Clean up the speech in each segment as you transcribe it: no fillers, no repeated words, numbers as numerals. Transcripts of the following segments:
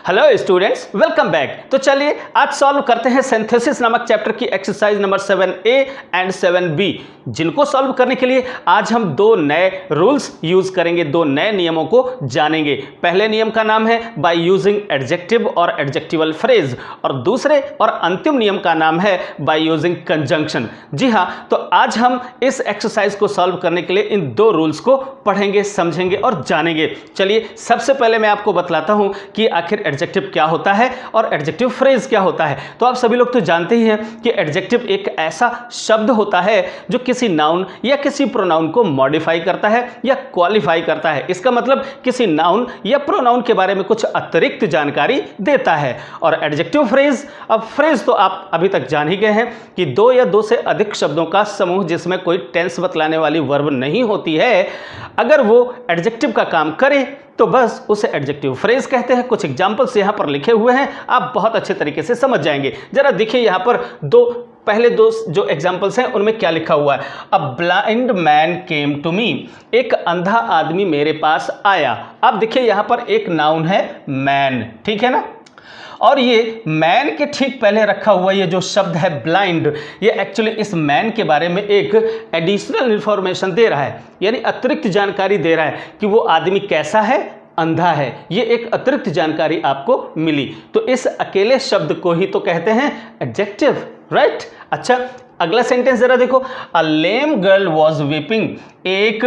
Hello students, welcome back. तो चलिए आज सॉल्व करते हैं सिंथेसिस नामक चैप्टर की exercise number 7A and 7B, जिनको सॉल्व करने के लिए आज हम दो नए रूल्स यूज करेंगे, दो नए नियमों को जानेंगे। पहले नियम का नाम है बाय यूजिंग एडजेक्टिव और एडजेक्टिवल फ्रेज, और दूसरे और अंतिम नियम का नाम है बाय यूजिंग कंजंक्शन। जी हाँ, तो आज हम इस एक्सरसाइज को सॉल्व करने के लिए इन दो रूल्स को पढ़ेंगे, समझेंगे और जानेंगे। चलिए सबसे पहले मैं आपको बतलाता हूं कि आखिर एडजेक्टिव क्या होता है और एडजेक्टिव फ्रेज क्या होता है। तो आप सभी लोग तो जानते ही हैं कि एडजेक्टिव एक ऐसा शब्द होता है जो किसी नाउन या किसी प्रोनाउन को मॉडिफाई करता है या क्वालिफाई करता है। इसका मतलब किसी नाउन या प्रोनाउन के बारे में कुछ अतिरिक्त जानकारी देता है। और एडजेक्टिव फ्रेज, अब फ्रेज तो आप अभी तक जान ही गए हैं कि दो या दो से अधिक शब्दों का समूह जिसमें कोई टेंस बतलाने वाली वर्ब नहीं होती है, अगर वो एडजेक्टिव का काम करे तो बस उसे एडजेक्टिव फ्रेज कहते हैं। कुछ एग्जांपल्स यहां पर लिखे हुए हैं, आप बहुत अच्छे तरीके से समझ जाएंगे। जरा देखिए यहां पर पहले दो जो एग्जांपल्स हैं उनमें क्या लिखा हुआ है। A blind man came to me, एक अंधा आदमी मेरे पास आया। अब देखिए यहां पर एक नाउन है मैन, ठीक है ना, और ये मैन के ठीक पहले रखा हुआ ये जो शब्द है ब्लाइंड, ये एक्चुअली इस मैन के बारे में एक एडिशनल इंफॉर्मेशन दे रहा है, यानी अतिरिक्त जानकारी दे रहा है कि वो आदमी कैसा है, अंधा है। ये एक अतिरिक्त जानकारी आपको मिली, तो इस अकेले शब्द को ही तो कहते हैं एडजेक्टिव, राइट। अच्छा, अगला सेंटेंस जरा देखो। अ लेम गर्ल वॉज वीपिंग, एक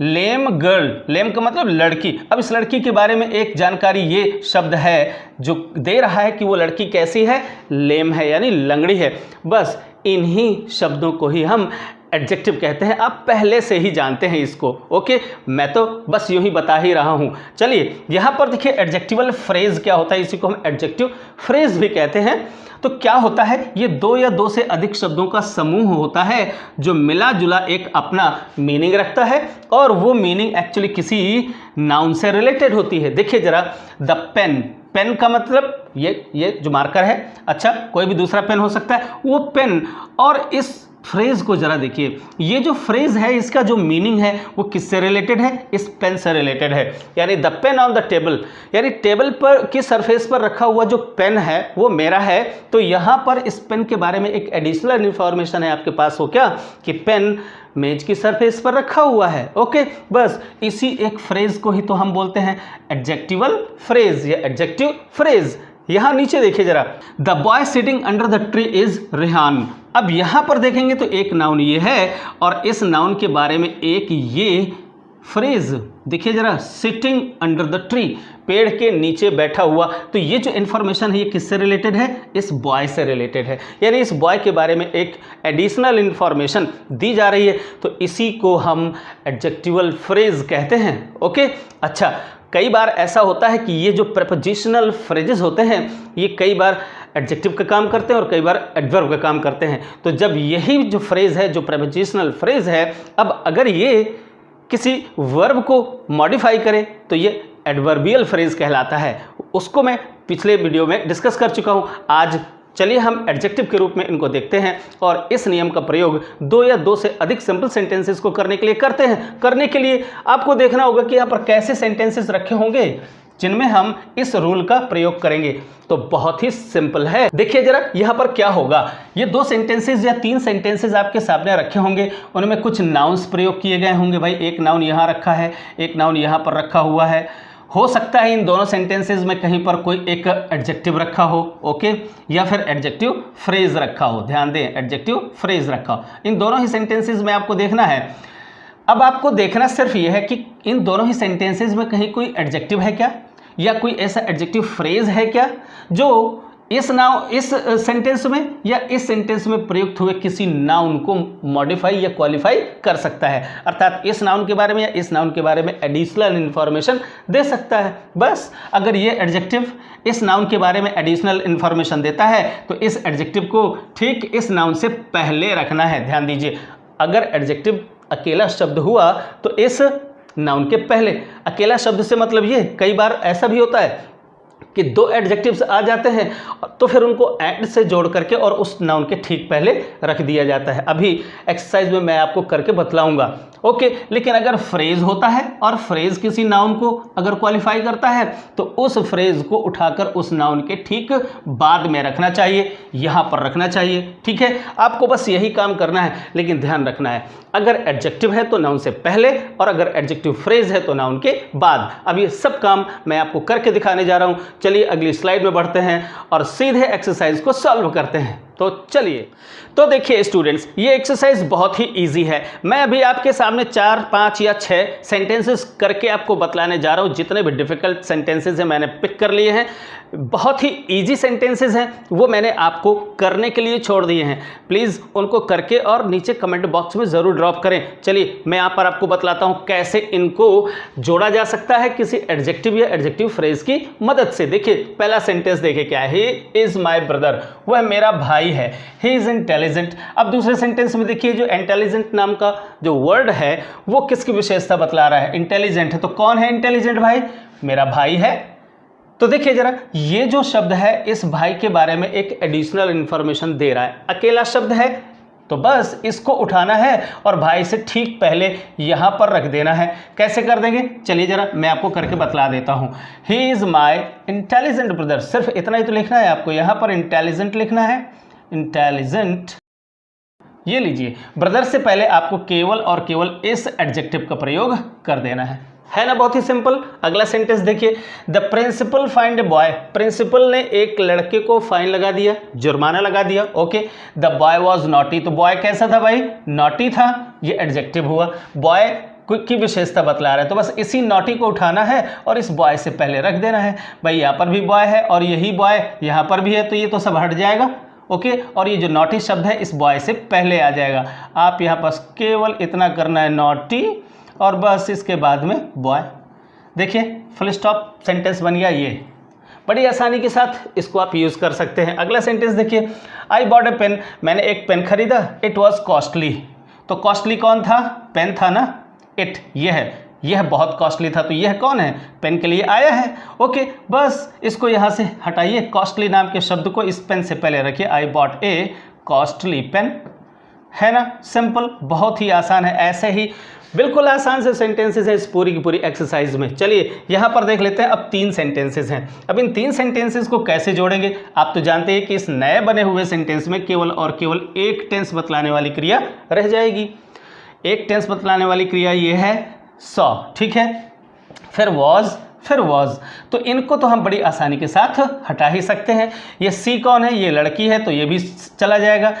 लेम गर्ल, लेम का मतलब लड़की। अब इस लड़की के बारे में एक जानकारी ये शब्द है जो दे रहा है कि वो लड़की कैसी है, लेम है यानी लंगड़ी है। बस इन्हीं शब्दों को ही हम एडजेक्टिव कहते हैं। आप पहले से ही जानते हैं इसको, ओके, मैं तो बस यूं ही बता ही रहा हूं। चलिए यहां पर देखिए एडजेक्टिवल फ्रेज क्या होता है, इसी को हम एडजेक्टिव फ्रेज भी कहते हैं। तो क्या होता है, ये दो या दो से अधिक शब्दों का समूह होता है जो मिला जुला एक अपना मीनिंग रखता है, और वो मीनिंग एक्चुअली किसी नाउन से रिलेटेड होती है। देखिए जरा, द पेन, पेन का मतलब ये जो मार्कर है, अच्छा कोई भी दूसरा पेन हो सकता है, वो पेन। और इस फ्रेज को जरा देखिए, ये जो फ्रेज है इसका जो मीनिंग है वो किससे रिलेटेड है, इस पेन से रिलेटेड है। यानी the pain on the table, यानी टेबल पर की सरफेस पर रखा हुआ जो पेन है वो मेरा है। तो यहाँ पर इस पेन के बारे में एक एडिशनल इंफॉर्मेशन है आपके पास, हो क्या, कि पेन मेज की सरफेस पर रखा हुआ है। ओके, बस इसी एक फ्रेज को ही तो हम बोलते हैं एडजेक्टिवल फ्रेज या एडजेक्टिव फ्रेज। यहां नीचे देखिए जरा, the boy sitting under the tree is Rehan. अब यहां पर देखेंगे तो एक नाउन ये है और इस नाउन के बारे में एक ये फ्रेज देखिए जरा, सिटिंग अंडर द ट्री, पेड़ के नीचे बैठा हुआ। तो ये जो इन्फॉर्मेशन है ये किससे रिलेटेड है, इस बॉय से रिलेटेड है, यानी इस बॉय के बारे में एक एडिशनल इन्फॉर्मेशन दी जा रही है। तो इसी को हम एडजेक्टिवल फ्रेज कहते हैं। ओके, अच्छा, कई बार ऐसा होता है कि ये जो प्रेपोजिशनल फ्रेजेस होते हैं ये कई बार एडजेक्टिव का काम करते हैं और कई बार एडवर्ब का काम करते हैं। तो जब यही जो फ्रेज है, जो प्रेपोजिशनल फ्रेज है, अब अगर ये किसी वर्ब को मॉडिफाई करे तो ये एडवर्बियल फ्रेज कहलाता है। उसको मैं पिछले वीडियो में डिस्कस कर चुका हूँ। आज चलिए हम एडजेक्टिव के रूप में इनको देखते हैं और इस नियम का प्रयोग दो या दो से अधिक सिंपल सेंटेंसेस को करने के लिए करते हैं। करने के लिए आपको देखना होगा कि यहाँ पर कैसे सेंटेंसेस रखे होंगे जिनमें हम इस रूल का प्रयोग करेंगे। तो बहुत ही सिंपल है, देखिए जरा यहाँ पर क्या होगा। ये दो सेंटेंसेस या तीन सेंटेंसेस आपके सामने रखे होंगे, उनमें कुछ नाउन्स प्रयोग किए गए होंगे। भाई एक नाउन यहाँ रखा है, एक नाउन यहाँ पर रखा हुआ है। हो सकता है इन दोनों सेंटेंसेस में कहीं पर कोई एक एडजेक्टिव रखा हो, ओके, या फिर एडजेक्टिव फ्रेज रखा हो। ध्यान दें, एडजेक्टिव फ्रेज रखा हो। इन दोनों ही सेंटेंसेस में आपको देखना है। अब आपको देखना सिर्फ ये है कि इन दोनों ही सेंटेंसेस में कहीं कोई एडजेक्टिव है क्या, या कोई ऐसा एडजेक्टिव फ्रेज है क्या जो इस सेंटेंस में या इस सेंटेंस में प्रयुक्त हुए किसी नाउन को मॉडिफाई या क्वालिफाई कर सकता है। अर्थात इस नाउन के बारे में या इस नाउन के बारे में एडिशनल इंफॉर्मेशन दे सकता है। बस अगर ये एडजेक्टिव इस नाउन के बारे में एडिशनल इंफॉर्मेशन देता है तो इस एडजेक्टिव को ठीक इस नाउन से पहले रखना है। ध्यान दीजिए, अगर एडजेक्टिव अकेला शब्द हुआ तो इस नाउन के पहले। अकेला शब्द से मतलब ये, कई बार ऐसा भी होता है कि दो एडजेक्टिव्स आ जाते हैं तो फिर उनको एंड से जोड़ करके और उस नाउन के ठीक पहले रख दिया जाता है। अभी एक्सरसाइज में मैं आपको करके बतलाऊंगा। ओके, लेकिन अगर फ्रेज होता है और फ्रेज किसी नाउन को अगर क्वालिफाई करता है तो उस फ्रेज को उठाकर उस नाउन के ठीक बाद में रखना चाहिए, यहाँ पर रखना चाहिए। ठीक है, आपको बस यही काम करना है, लेकिन ध्यान रखना है अगर एडजेक्टिव है तो नाउन से पहले और अगर एडजेक्टिव फ्रेज है तो नाउन के बाद। अब ये सब काम मैं आपको करके दिखाने जा रहा हूँ। चलिए अगली स्लाइड में बढ़ते हैं और सीधे एक्सरसाइज को सॉल्व करते हैं। तो चलिए, तो देखिए स्टूडेंट्स, ये एक्सरसाइज बहुत ही इजी है। मैं अभी आपके सामने 4, 5 या 6 सेंटेंसेस करके आपको बतलाने जा रहा हूँ। जितने भी डिफिकल्ट सेंटेंसेस हैं मैंने पिक कर लिए हैं, बहुत ही इजी सेंटेंसेस हैं, वो मैंने आपको करने के लिए छोड़ दिए हैं। प्लीज़ उनको करके और नीचे कमेंट बॉक्स में ज़रूर ड्रॉप करें। चलिए मैं यहाँ पर आपको बतलाता हूँ कैसे इनको जोड़ा जा सकता है किसी एडजेक्टिव या एडजेक्टिव फ्रेज की मदद से। देखिए पहला सेंटेंस देखिए क्या है, ही इज़ माई ब्रदर, वह मेरा भाई है। He is intelligent. अब दूसरे सेंटेंस में देखिए जो इंटेलिजेंट नाम का जो वर्ड है वो किसकी विशेषता बतला रहा है, इंटेलिजेंट है। तो कौन है इंटेलिजेंट भाई, मेरा भाई है। तो देखिए जरा, ये जो शब्द है इस भाई के बारे में एक एडिशनल इंफॉर्मेशन दे रहा है। अकेला शब्द है तो बस इसको उठाना है और भाई से ठीक पहले यहाँ पर रख देना है। कैसे कर देंगे, चलिए जरा मैं आपको करके बतला देता हूँ। He is my intelligent brother, सिर्फ इतना ही तो लिखना है आपको, यहाँ पर इंटेलिजेंट लिखना है, इंटेलिजेंट। ये लीजिए, ब्रदर से पहले आपको केवल और केवल इस एडजेक्टिव का प्रयोग कर देना है ना, बहुत ही सिंपल। अगला सेंटेंस देखिए, the principal find a boy, principal ने एक लड़के को फाइन लगा दिया, जुर्माना लगा दिया। Okay, the boy was naughty, तो बॉय कैसा था भाई, नॉटी था, ये एडजेक्टिव हुआ। बॉय की विशेषता बतला रहा है तो बस इसी नॉटी को उठाना है और इस बॉय से पहले रख देना है। भाई यहाँ पर भी बॉय है और यही बॉय यहाँ पर भी है, तो ये तो सब हट जाएगा। ओके, और ये जो नॉटी शब्द है इस बॉय से पहले आ जाएगा। आप यहाँ पर केवल इतना करना है, नॉटी, और बस इसके बाद में बॉय। देखिए फुल स्टॉप सेंटेंस बन गया। ये बड़ी आसानी के साथ इसको आप यूज़ कर सकते हैं। अगला सेंटेंस देखिए, आई बॉट ए पेन, मैंने एक पेन खरीदा, इट वॉज कॉस्टली, तो कॉस्टली कौन था, पेन था ना, इट यह बहुत कॉस्टली था, तो यह कौन है, पेन के लिए आया है। ओके, बस इसको यहाँ से हटाइए, कॉस्टली नाम के शब्द को इस पेन से पहले रखिए, I bought a costly pen, है ना, सिंपल, बहुत ही आसान है। ऐसे ही बिल्कुल आसान से सेंटेंसेस हैं इस पूरी की पूरी एक्सरसाइज में। चलिए यहाँ पर देख लेते हैं, अब 3 सेंटेंसेस हैं। अब इन 3 सेंटेंसेस को कैसे जोड़ेंगे, आप तो जानते हैं कि इस नए बने हुए सेंटेंस में केवल और केवल एक टेंस बतलाने वाली क्रिया रह जाएगी। एक टेंस बतलाने वाली क्रिया ये है सॉ, ठीक है, फिर वॉज, तो इनको तो हम बड़ी आसानी के साथ हटा ही सकते हैं। ये सी कौन है, ये लड़की है, तो ये भी चला जाएगा।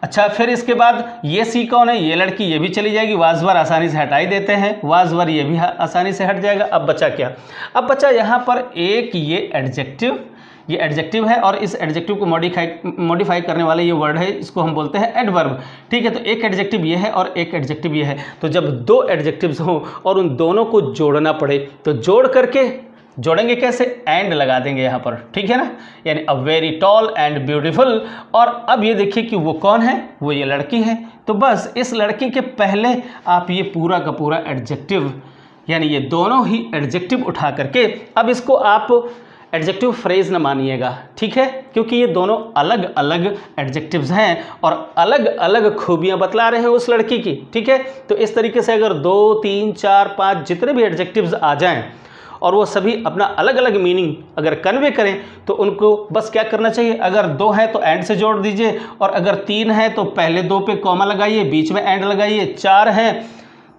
अच्छा, फिर इसके बाद ये सी कौन है, ये लड़की, ये भी चली जाएगी। वाजवर आसानी से हटा ही देते हैं, वाजवर ये भी आसानी से हट जाएगा। अब बचा क्या, अब बचा यहाँ पर एक ये एडजेक्टिव है और इस एडजेक्टिव को मॉडिफाई करने वाला ये वर्ड है, इसको हम बोलते हैं एडवर्ब। ठीक है, तो एक एडजेक्टिव ये है और एक एडजेक्टिव ये है। तो जब 2 एडजेक्टिव्स हों और उन दोनों को जोड़ना पड़े तो जोड़ करके जोड़ेंगे कैसे, एंड लगा देंगे यहाँ पर, ठीक है ना, यानी a very tall and beautiful. और अब ये देखिए कि वो कौन है, वो ये लड़की है, तो बस इस लड़की के पहले आप ये पूरा का पूरा एडजेक्टिव, यानी ये दोनों ही एडजेक्टिव उठा करके, अब इसको आप एडजेक्टिव फ्रेज न मानिएगा, ठीक है, क्योंकि ये दोनों अलग अलग एडजेक्टिव्स हैं और अलग अलग खूबियां बतला रहे हैं उस लड़की की। ठीक है, तो इस तरीके से अगर 2, 3, 4, 5 जितने भी एडजेक्टिव्स आ जाएं और वो सभी अपना अलग अलग मीनिंग अगर कन्वे करें तो उनको बस क्या करना चाहिए, अगर 2 है तो एंड से जोड़ दीजिए, और अगर 3 है तो पहले 2 पे कॉमा लगाइए, बीच में एंड लगाइए, 4 है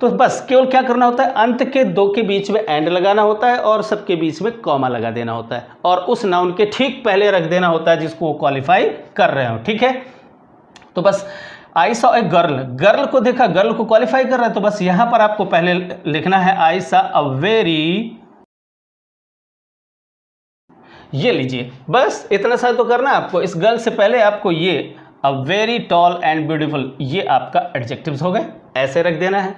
तो बस केवल क्या करना होता है, अंत के 2 के बीच में एंड लगाना होता है और सबके बीच में कॉमा लगा देना होता है और उस नाउन के ठीक पहले रख देना होता है जिसको वो क्वालिफाई कर रहे हो। ठीक है, तो बस I saw a girl, girl को देखा, गर्ल को क्वालिफाई कर रहा है, तो बस यहाँ पर आपको पहले लिखना है आई सॉ अ वेरी, ये लीजिए, बस इतना सा तो करना है आपको। इस गर्ल से पहले आपको ये a very tall and beautiful, ये आपका एडजेक्टिव्स हो गए, ऐसे रख देना है।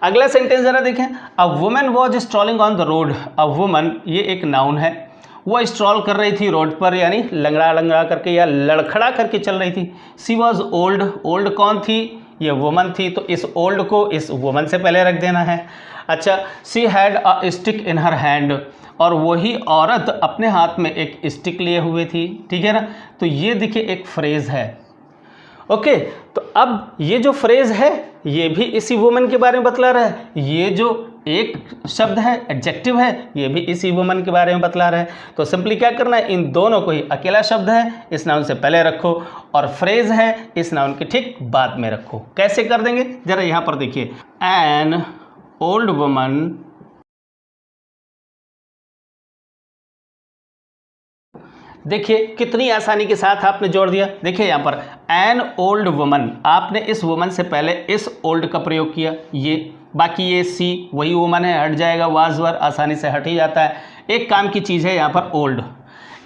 अगला सेंटेंस जरा देखें, a woman was strolling on the road, a woman ये एक नाउन है, वो स्ट्रॉल कर रही थी रोड पर, यानी लंगड़ा लंगड़ा करके या लड़खड़ा करके चल रही थी। सी वॉज ओल्ड, ओल्ड कौन थी, ये वुमन थी, तो इस ओल्ड को इस वुमन से पहले रख देना है। अच्छा, she had a stick in her hand, और वही औरत अपने हाथ में एक स्टिक लिए हुए थी, ठीक है ना। तो ये देखिए एक फ्रेज है। ओके, तो अब ये जो फ्रेज है ये भी इसी वुमन के बारे में बतला रहा है, ये जो एक शब्द है एडजेक्टिव है ये भी इसी वुमन के बारे में बतला रहा है। तो सिंपली क्या करना है, इन दोनों को ही अकेला शब्द है इस नाउन से पहले रखो और फ्रेज है इस नाउन के ठीक बाद में रखो। कैसे कर देंगे जरा यहाँ पर देखिए, एन ओल्ड वुमन देखिए कितनी आसानी के साथ आपने जोड़ दिया। देखिए यहाँ पर एन ओल्ड वुमन, आपने इस वुमन से पहले इस ओल्ड का प्रयोग किया, ये बाकी ये सी वही वुमन है, हट जाएगा, वाज वर आसानी से हट ही जाता है। एक काम की चीज़ है यहाँ पर ओल्ड,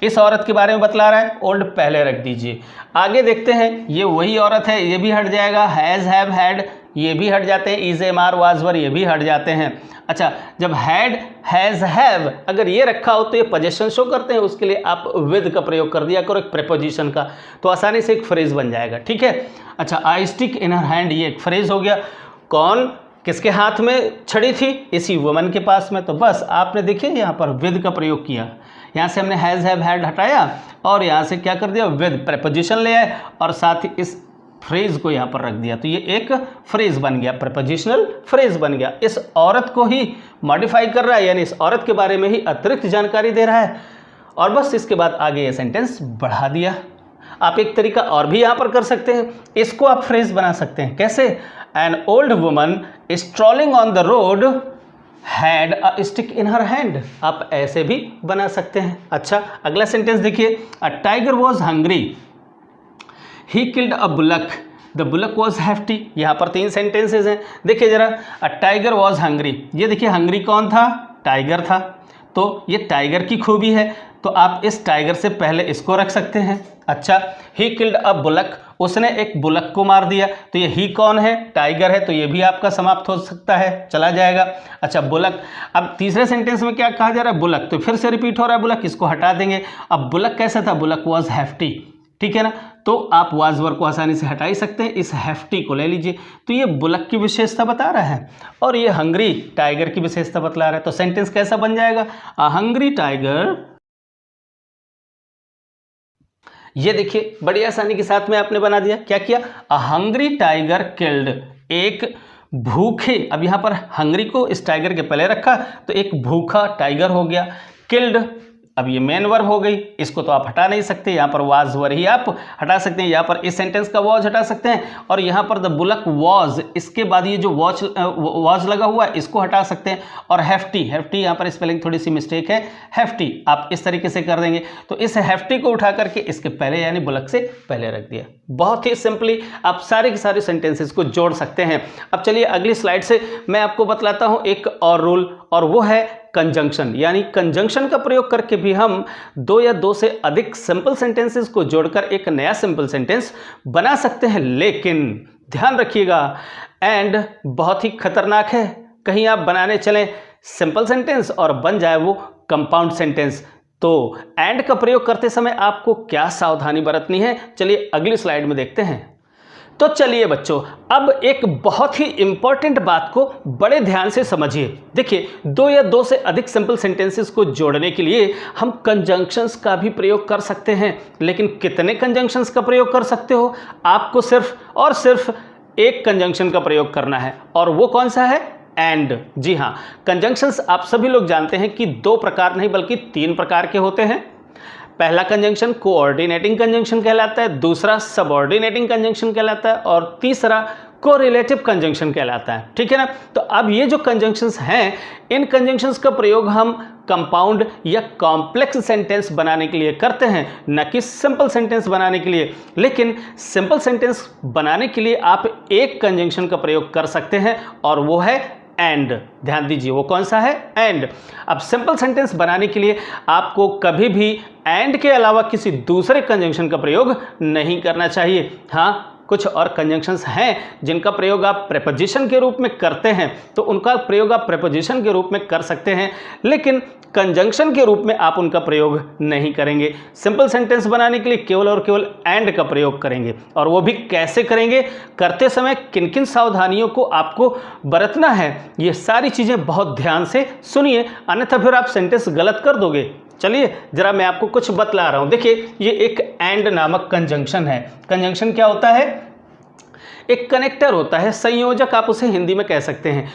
इस औरत के बारे में बतला रहा है, ओल्ड पहले रख दीजिए। आगे देखते हैं, ये वही औरत है, ये भी हट जाएगा, हैज़ हैव हैड ये भी हट जाते हैं, is am are was were ये भी हट जाते हैं। अच्छा, जब हैड हैज़ हैव अगर ये रखा हो तो ये पोजीशन शो करते हैं, उसके लिए आप विद का प्रयोग कर दिया करो एक प्रीपोजिशन का, तो आसानी से एक फ्रेज बन जाएगा, ठीक है। अच्छा, I stick in her hand ये एक फ्रेज हो गया। कौन किसके हाथ में छड़ी थी, इसी वुमन के पास में, तो बस आपने देखिए यहाँ पर विद का प्रयोग किया, यहाँ से हमने हैज़ हैव हैड हटाया और यहाँ से क्या कर दिया, विद प्रीपोजिशन ले आए और साथ ही इस फ्रेज को यहाँ पर रख दिया, तो ये एक फ्रेज बन गया, प्रीपोजिशनल फ्रेज बन गया। इस औरत को ही मॉडिफाई कर रहा है, यानी इस औरत के बारे में ही अतिरिक्त जानकारी दे रहा है और बस इसके बाद आगे ये सेंटेंस बढ़ा दिया। आप एक तरीका और भी यहाँ पर कर सकते हैं, इसको आप फ्रेज बना सकते हैं। कैसे, an old woman strolling on the road had a stick in her hand, आप ऐसे भी बना सकते हैं। अच्छा, अगला सेंटेंस देखिए, a tiger was hungry he killed a bullock the bullock was hefty. यहाँ पर 3 सेंटेंसेज हैं, देखिए जरा, अ टाइगर वॉज हंग्री, ये देखिए हंग्री कौन था, टाइगर था, तो ये टाइगर की खूबी है, तो आप इस टाइगर से पहले इसको रख सकते हैं। अच्छा, ही किल्ड अ बुलक, उसने एक बुलक को मार दिया, तो ये ही कौन है, टाइगर है, तो ये भी आपका समाप्त हो सकता है, चला जाएगा। अच्छा, बुलक, अब तीसरे सेंटेंस में क्या कहा जा रहा है, बुलक, तो फिर से रिपीट हो रहा है बुलक, इसको हटा देंगे। अब बुलक कैसा था, बुलक वॉज हैफ्टी, ठीक है ना, तो आप वाज वर को आसानी से हटा ही सकते हैं, इस हैफ्टी को ले लीजिए, तो ये बुलक की विशेषता बता रहा है और ये हंग्री टाइगर की विशेषता बतला रहा है। तो सेंटेंस कैसा बन जाएगा, अ हंग्री टाइगर, ये देखिए बड़ी आसानी के साथ में आपने बना दिया। क्या किया, अ हंग्री टाइगर किल्ड, एक भूखे, अब यहाँ पर हंग्री को इस टाइगर के पहले रखा तो एक भूखा टाइगर हो गया, किल्ड, अब ये मेन वर्ब हो गई, इसको तो आप हटा नहीं सकते, यहाँ पर वाज वर ही आप हटा सकते हैं, यहाँ पर इस सेंटेंस का वॉज हटा सकते हैं और यहाँ पर द बुलक वॉज, इसके बाद ये जो वॉज लगा हुआ है इसको हटा सकते हैं और हैफ्टी, हैफ्टी यहाँ पर स्पेलिंग थोड़ी सी मिस्टेक है, हैफ्टी आप इस तरीके से कर देंगे, तो इस हैफ्टी को उठा करके इसके पहले यानी बुलक से पहले रख दिया। बहुत ही सिंपली आप सारे के सारे सेंटेंसेस को जोड़ सकते हैं। अब चलिए अगली स्लाइड से मैं आपको बतलाता हूँ एक और रूल, और वो है कंजंक्शन, यानी कंजंक्शन का प्रयोग करके भी हम 2 या 2 से अधिक सिंपल सेंटेंसेस को जोड़कर एक नया सिंपल सेंटेंस बना सकते हैं। लेकिन ध्यान रखिएगा, एंड बहुत ही खतरनाक है, कहीं आप बनाने चलें सिंपल सेंटेंस और बन जाए वो कंपाउंड सेंटेंस, तो एंड का प्रयोग करते समय आपको क्या सावधानी बरतनी है, चलिए अगली स्लाइड में देखते हैं। तो चलिए बच्चों, अब एक बहुत ही इंपॉर्टेंट बात को बड़े ध्यान से समझिए। देखिए, 2 या 2 से अधिक सिंपल सेंटेंसेस को जोड़ने के लिए हम कंजंक्शंस का भी प्रयोग कर सकते हैं, लेकिन कितने कंजंक्शंस का प्रयोग कर सकते हो, आपको सिर्फ और सिर्फ एक कंजंक्शन का प्रयोग करना है, और वो कौन सा है, एंड। जी हाँ, कंजंक्शंस आप सभी लोग जानते हैं कि 2 प्रकार नहीं बल्कि 3 प्रकार के होते हैं। पहला कंजंक्शन कोऑर्डिनेटिंग कंजंक्शन कहलाता है, दूसरा सबऑर्डिनेटिंग कंजंक्शन कहलाता है और तीसरा कोरिलेटिव कंजंक्शन कहलाता है, ठीक है ना। तो अब ये जो कंजंक्शंस हैं, इन कंजंक्शंस का प्रयोग हम कंपाउंड या कॉम्प्लेक्स सेंटेंस बनाने के लिए करते हैं, न कि सिंपल सेंटेंस बनाने के लिए। लेकिन सिंपल सेंटेंस बनाने के लिए आप एक कंजंक्शन का प्रयोग कर सकते हैं और वो है एंड। ध्यान दीजिए, वो कौन सा है, एंड। अब सिंपल सेंटेंस बनाने के लिए आपको कभी भी एंड के अलावा किसी दूसरे कंजंक्शन का प्रयोग नहीं करना चाहिए। हाँ, कुछ और कंजंक्शंस हैं जिनका प्रयोग आप प्रेपोजिशन के रूप में करते हैं, तो उनका प्रयोग आप प्रेपोजिशन के रूप में कर सकते हैं, लेकिन कंजंक्शन के रूप में आप उनका प्रयोग नहीं करेंगे। सिंपल सेंटेंस बनाने के लिए केवल और केवल एंड का प्रयोग करेंगे, और वो भी कैसे करेंगे, करते समय किन किन सावधानियों को आपको बरतना है, ये सारी चीज़ें बहुत ध्यान से सुनिए, अन्यथा फिर आप सेंटेंस गलत कर दोगे। चलिए जरा मैं आपको कुछ बतला रहा हूँ। देखिए ये एक एंड नामक कंजंक्शन है। कंजंक्शन क्या होता है? एक कनेक्टर होता है, संयोजक आप उसे हिंदी में कह सकते हैं।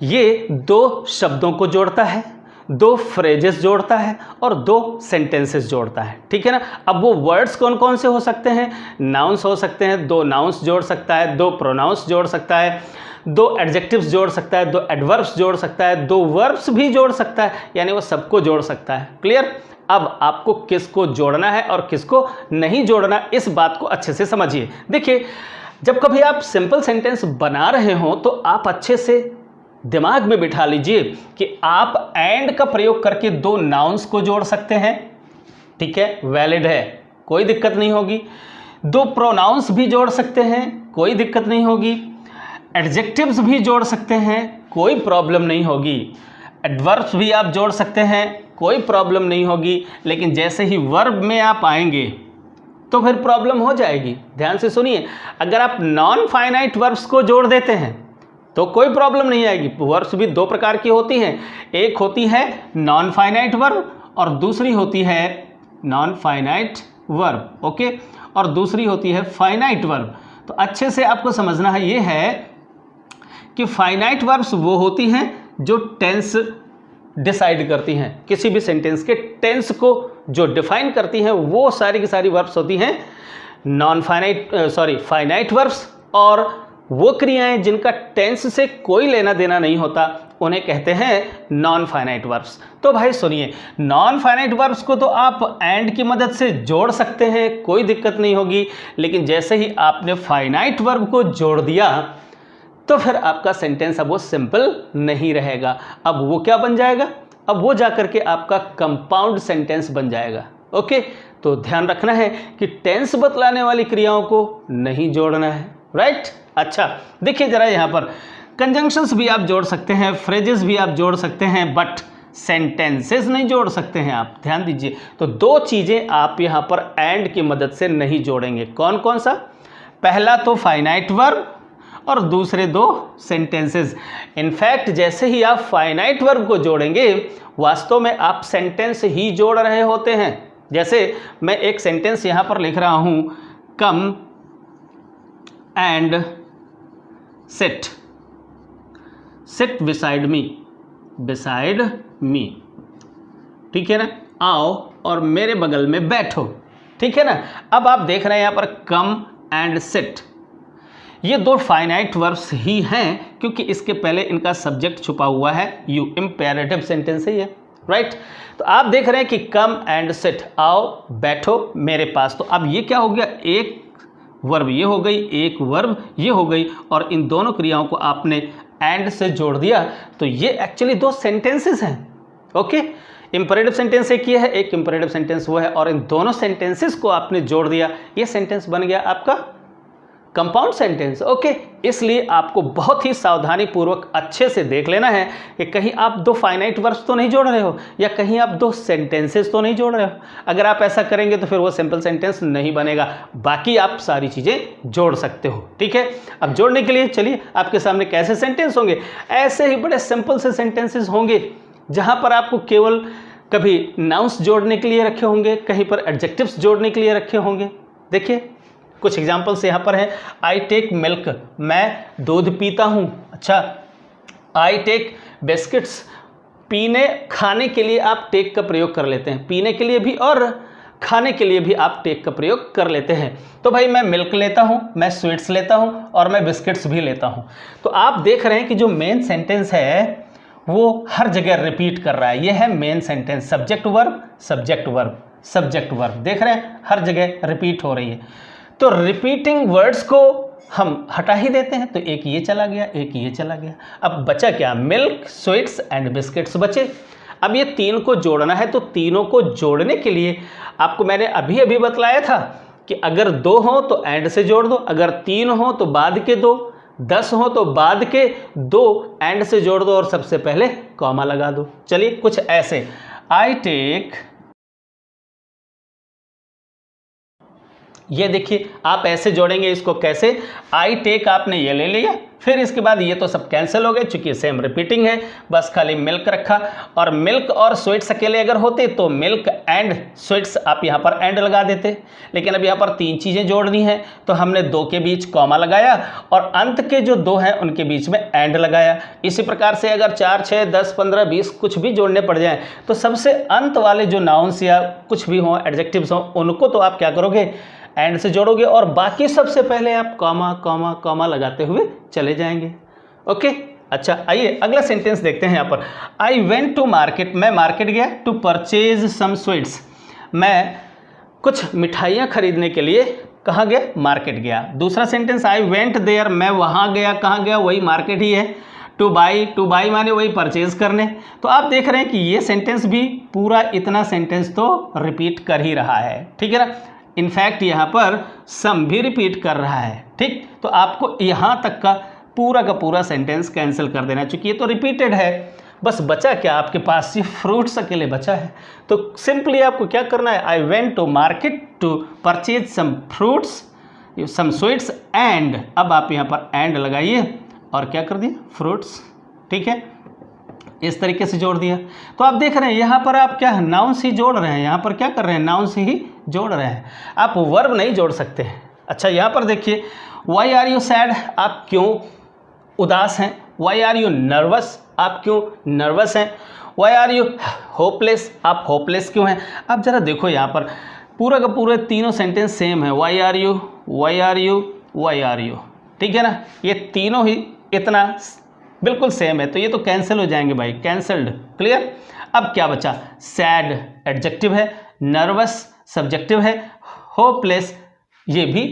ये दो शब्दों को जोड़ता है, दो फ्रेजेस जोड़ता है और दो सेंटेंसेस जोड़ता है, ठीक है ना। अब वो वर्ड्स कौन कौन से हो सकते हैं? नाउन्स हो सकते हैं, दो नाउन्स जोड़ सकता है, दो प्रोनाउंस जोड़ सकता है, दो एडजेक्टिव्स जोड़ सकता है, दो एडवर्ब्स जोड़ सकता है, दो वर्ब्स भी जोड़ सकता है, यानी वो सबको जोड़ सकता है। क्लियर? अब आपको किसको जोड़ना है और किसको नहीं जोड़ना, इस बात को अच्छे से समझिए। देखिए जब कभी आप सिंपल सेंटेंस बना रहे हो तो आप अच्छे से दिमाग में बिठा लीजिए कि आप एंड का प्रयोग करके दो नाउन्स को जोड़ सकते हैं, ठीक है, वैलिड है, कोई दिक्कत नहीं होगी। दो प्रोनाउंस भी जोड़ सकते हैं, कोई दिक्कत नहीं होगी। एडजेक्टिव्स भी जोड़ सकते हैं, कोई प्रॉब्लम नहीं होगी। एडवर्ब्स भी आप जोड़ सकते हैं, कोई प्रॉब्लम नहीं होगी। लेकिन जैसे ही वर्ब में आप आएंगे तो फिर प्रॉब्लम हो जाएगी। ध्यान से सुनिए, अगर आप नॉन फाइनाइट वर्ब्स को जोड़ देते हैं तो कोई प्रॉब्लम नहीं आएगी। वर्ब्स भी दो प्रकार की होती हैं, एक होती है नॉन फाइनाइट वर्ब और दूसरी होती है नॉन फाइनाइट वर्ब, ओके, और दूसरी होती है फाइनाइट वर्ब। तो अच्छे से आपको समझना है, ये है कि फाइनाइट वर्ब्स वो होती हैं जो टेंस डिसाइड करती हैं, किसी भी सेंटेंस के टेंस को जो डिफाइन करती हैं, वो सारी की सारी वर्ब्स होती हैं फाइनाइट वर्ब्स। और वो क्रियाएं जिनका टेंस से कोई लेना देना नहीं होता उन्हें कहते हैं नॉन फाइनाइट वर्ब्स। तो भाई सुनिए, नॉन फाइनाइट वर्ब्स को तो आप एंड की मदद से जोड़ सकते हैं, कोई दिक्कत नहीं होगी। लेकिन जैसे ही आपने फाइनाइट वर्ब को जोड़ दिया तो फिर आपका सेंटेंस अब वो सिंपल नहीं रहेगा। अब वो क्या बन जाएगा? अब वो जाकर के आपका कंपाउंड सेंटेंस बन जाएगा। ओके, तो ध्यान रखना है कि टेंस बतलाने वाली क्रियाओं को नहीं जोड़ना है, राइट। अच्छा देखिए जरा, यहाँ पर कंजंक्शंस भी आप जोड़ सकते हैं, फ्रेजेस भी आप जोड़ सकते हैं, बट सेंटेंसेस नहीं जोड़ सकते हैं आप। ध्यान दीजिए, तो दो चीज़ें आप यहाँ पर एंड की मदद से नहीं जोड़ेंगे। कौन कौन सा? पहला तो फाइनाइट वर्ब और दूसरे दो सेंटेंसेस। इनफैक्ट जैसे ही आप फाइनाइट वर्ब को जोड़ेंगे, वास्तव में आप सेंटेंस ही जोड़ रहे होते हैं। जैसे मैं एक सेंटेंस यहाँ पर लिख रहा हूँ, come and sit beside me, ठीक है ना, आओ और मेरे बगल में बैठो, ठीक है ना। अब आप देख रहे हैं यहाँ पर कम एंड सिट, ये दो फाइनाइट वर्ब्स ही हैं, क्योंकि इसके पहले इनका सब्जेक्ट छुपा हुआ है, यू इम्पेरेटिव सेंटेंस है ये, राइट। तो आप देख रहे हैं कि कम एंड सिट, आओ बैठो मेरे पास। तो अब ये क्या हो गया? एक वर्ब ये हो गई, एक वर्ब ये हो गई, और इन दोनों क्रियाओं को आपने एंड से जोड़ दिया, तो ये एक्चुअली दो सेंटेंसेस हैं। ओके, इंपरेटिव सेंटेंस एक ये है, एक इंपरेटिव सेंटेंस वो है, और इन दोनों सेंटेंसेस को आपने जोड़ दिया, ये सेंटेंस बन गया आपका कंपाउंड सेंटेंस। ओके, इसलिए आपको बहुत ही सावधानी पूर्वक अच्छे से देख लेना है कि कहीं आप दो फाइनाइट वर्ब्स तो नहीं जोड़ रहे हो, या कहीं आप दो सेंटेंसेस तो नहीं जोड़ रहे हो। अगर आप ऐसा करेंगे तो फिर वो सिंपल सेंटेंस नहीं बनेगा। बाकी आप सारी चीज़ें जोड़ सकते हो, ठीक है। अब जोड़ने के लिए चलिए आपके सामने कैसे सेंटेंस होंगे। ऐसे ही बड़े सिंपल से सेंटेंसेस होंगे जहाँ पर आपको केवल कभी नाउन्स जोड़ने के लिए रखे होंगे, कहीं पर एडजेक्टिव्स जोड़ने के लिए रखे होंगे। देखिए कुछ एग्जाम्पल्स यहाँ पर हैं। आई टेक मिल्क, मैं दूध पीता हूँ। अच्छा, आई टेक बिस्किट्स, पीने खाने के लिए आप टेक का प्रयोग कर लेते हैं, पीने के लिए भी और खाने के लिए भी आप टेक का प्रयोग कर लेते हैं। तो भाई मैं मिल्क लेता हूँ, मैं स्वीट्स लेता हूँ और मैं बिस्किट्स भी लेता हूँ। तो आप देख रहे हैं कि जो मेन सेंटेंस है वो हर जगह रिपीट कर रहा है। ये है main sentence, subject verb subject verb subject verb, देख रहे हैं हर जगह रिपीट हो रही है। तो रिपीटिंग वर्ड्स को हम हटा ही देते हैं, तो एक ये चला गया, एक ये चला गया। अब बचा क्या? मिल्क, स्वीट्स एंड बिस्किट्स बचे। अब ये तीन को जोड़ना है, तो तीनों को जोड़ने के लिए आपको मैंने अभी अभी बतलाया था कि अगर 2 हो तो एंड से जोड़ दो, अगर 3 हो तो बाद के 2, 10 हो तो बाद के 2 एंड से जोड़ दो और सबसे पहले कॉमा लगा दो। चलिए कुछ ऐसे, आई टेक, ये देखिए आप ऐसे जोड़ेंगे इसको, कैसे, आई टेक आपने ये ले लिया, फिर इसके बाद ये तो सब कैंसिल हो गए चूंकि सेम रिपीटिंग है, बस खाली मिल्क रखा। और मिल्क और स्वीट्स अकेले अगर होते तो मिल्क एंड स्वीट्स आप यहाँ पर एंड लगा देते, लेकिन अब यहाँ पर 3 चीज़ें जोड़नी है तो हमने 2 के बीच कॉमा लगाया और अंत के जो 2 हैं उनके बीच में एंड लगाया। इसी प्रकार से अगर 4, 6, 10, 15, 20 कुछ भी जोड़ने पड़ जाएँ तो सबसे अंत वाले जो नाउन्स या कुछ भी हों, एडजेक्टिव्स हों, उनको तो आप क्या करोगे, एंड से जोड़ोगे और बाकी सबसे पहले आप कॉमा कॉमा कॉमा लगाते हुए चले जाएंगे। ओके, अच्छा आइए अगला सेंटेंस देखते हैं। यहाँ पर आई वेंट टू मार्केट, मैं मार्केट गया, टू परचेज सम स्वीट्स, मैं कुछ मिठाइयाँ खरीदने के लिए कहाँ गया, मार्केट गया। दूसरा सेंटेंस आई वेंट देयर, मैं वहाँ गया, कहाँ गया, वही मार्केट ही है। टू बाई माने वही परचेज करने। तो आप देख रहे हैं कि ये सेंटेंस भी पूरा इतना सेंटेंस तो रिपीट कर ही रहा है, ठीक है ना। इनफैक्ट यहाँ पर सम भी रिपीट कर रहा है, ठीक। तो आपको यहाँ तक का पूरा सेंटेंस कैंसिल कर देना, चूंकि ये तो रिपीटेड है। बस बचा क्या आपके पास, ये फ्रूट्स अकेले बचा है। तो सिंपली आपको क्या करना है, I went to market to purchase some fruits some sweets and, अब आप यहाँ पर एंड लगाइए और क्या कर दिए, फ्रूट्स, ठीक है। इस तरीके से जोड़ दिया। तो आप देख रहे हैं यहाँ पर आप क्या नाउन्स ही जोड़ रहे हैं, यहाँ पर क्या कर रहे हैं, नाउन्स ही जोड़ रहे हैं, आप वर्ब नहीं जोड़ सकते हैं। अच्छा यहाँ पर देखिए, वाई आर यू सैड, आप क्यों उदास हैं, वाई आर यू नर्वस, आप क्यों नर्वस हैं, वाई आर यू होपलेस, आप होपलेस क्यों हैं। अब जरा देखो यहाँ पर पूरा का पूरे तीनों सेंटेंस सेम है, why are you why are you why are you, ठीक है ना। ये तीनों ही इतना बिल्कुल सेम है, तो ये तो कैंसिल हो जाएंगे भाई, कैंसल्ड, क्लियर। अब क्या बचा, सैड एडजेक्टिव है, नर्वस सब्जेक्टिव है, होपलेस ये भी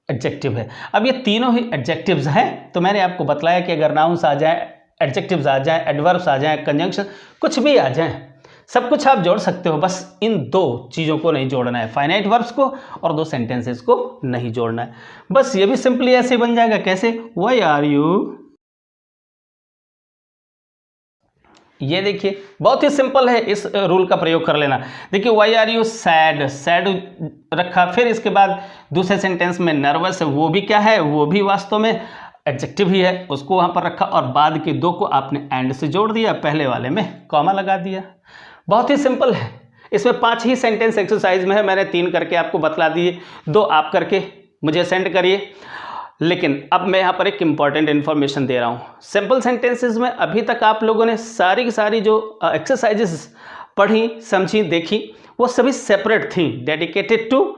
एडजेक्टिव है। अब ये तीनों ही एडजेक्टिव्स हैं, तो मैंने आपको बतलाया कि अगर नाउन्स आ जाए, एडजेक्टिव्स आ जाए, एडवर्ब्स आ जाए, कंजंक्शन कुछ भी आ जाए, सब कुछ आप जोड़ सकते हो, बस इन 2 चीज़ों को नहीं जोड़ना है, फाइनाइट वर्ब्स को और 2 सेंटेंसेस को नहीं जोड़ना है। बस ये भी सिंपली ऐसे बन जाएगा, कैसे, व्हाई आर यू, ये देखिए बहुत ही सिंपल है, इस रूल का प्रयोग कर लेना। देखिए why are you sad, sad रखा, फिर इसके बाद दूसरे सेंटेंस में नर्वस है, वो भी क्या है, वो भी वास्तव में एडजेक्टिव ही है, उसको वहाँ पर रखा और बाद के 2 को आपने एंड से जोड़ दिया, पहले वाले में कॉमा लगा दिया। बहुत ही सिंपल है। इसमें 5 ही सेंटेंस एक्सरसाइज में है, मैंने 3 करके आपको बतला दिए, 2 आप करके मुझे सेंड करिए। लेकिन अब मैं यहाँ पर एक इम्पॉर्टेंट इन्फॉर्मेशन दे रहा हूँ। सिंपल सेंटेंसेस में अभी तक आप लोगों ने सारी की सारी जो एक्सरसाइजेस पढ़ी, समझी, देखी, वो सभी सेपरेट थी, dedicated to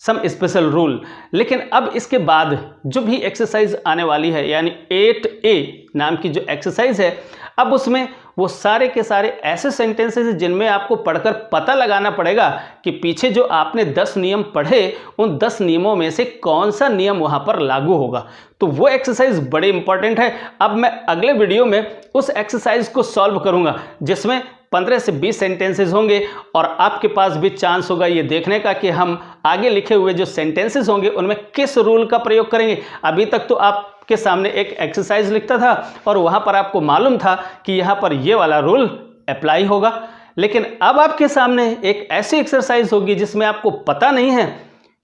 some special rule. लेकिन अब इसके बाद जो भी एक्सरसाइज आने वाली है, यानी 8A नाम की जो एक्सरसाइज है, अब उसमें वो सारे के सारे ऐसे सेंटेंसेस जिनमें आपको पढ़कर पता लगाना पड़ेगा कि पीछे जो आपने 10 नियम पढ़े, उन 10 नियमों में से कौन सा नियम वहाँ पर लागू होगा। तो वो एक्सरसाइज बड़े इंपॉर्टेंट है। अब मैं अगले वीडियो में उस एक्सरसाइज को सॉल्व करूँगा, जिसमें 15 से 20 सेंटेंसेस होंगे और आपके पास भी चांस होगा ये देखने का कि हम आगे लिखे हुए जो सेंटेंसेस होंगे उनमें किस रूल का प्रयोग करेंगे। अभी तक तो आपके सामने एक एक्सरसाइज लिखता था और वहाँ पर आपको मालूम था कि यहाँ पर ये वाला रूल अप्लाई होगा, लेकिन अब आपके सामने एक ऐसी एक्सरसाइज होगी जिसमें आपको पता नहीं है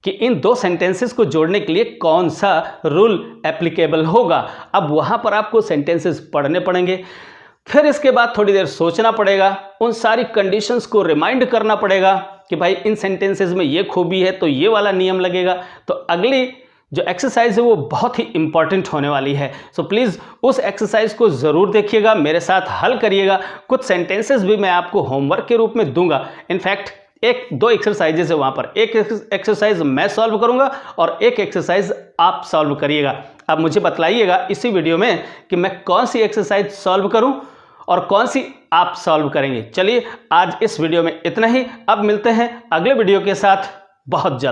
कि इन 2 सेंटेंसेस को जोड़ने के लिए कौन सा रूल एप्लीकेबल होगा। अब वहाँ पर आपको सेंटेंसेस पढ़ने पड़ेंगे, फिर इसके बाद थोड़ी देर सोचना पड़ेगा, उन सारी कंडीशंस को रिमाइंड करना पड़ेगा कि भाई इन सेंटेंसेस में ये खूबी है तो ये वाला नियम लगेगा। तो अगली जो एक्सरसाइज है वो बहुत ही इंपॉर्टेंट होने वाली है। सो प्लीज़ उस एक्सरसाइज को ज़रूर देखिएगा, मेरे साथ हल करिएगा। कुछ सेंटेंसेस भी मैं आपको होमवर्क के रूप में दूंगा। इनफैक्ट 1-2 एक्सरसाइजेस है वहाँ पर, एक एक्सरसाइज मैं सॉल्व करूँगा और एक एक्सरसाइज आप सॉल्व करिएगा। अब मुझे बतलाइएगा इसी वीडियो में कि मैं कौन सी एक्सरसाइज सॉल्व करूँ और कौन सी आप सॉल्व करेंगे। चलिए आज इस वीडियो में इतना ही, अब मिलते हैं अगले वीडियो के साथ बहुत जल्द।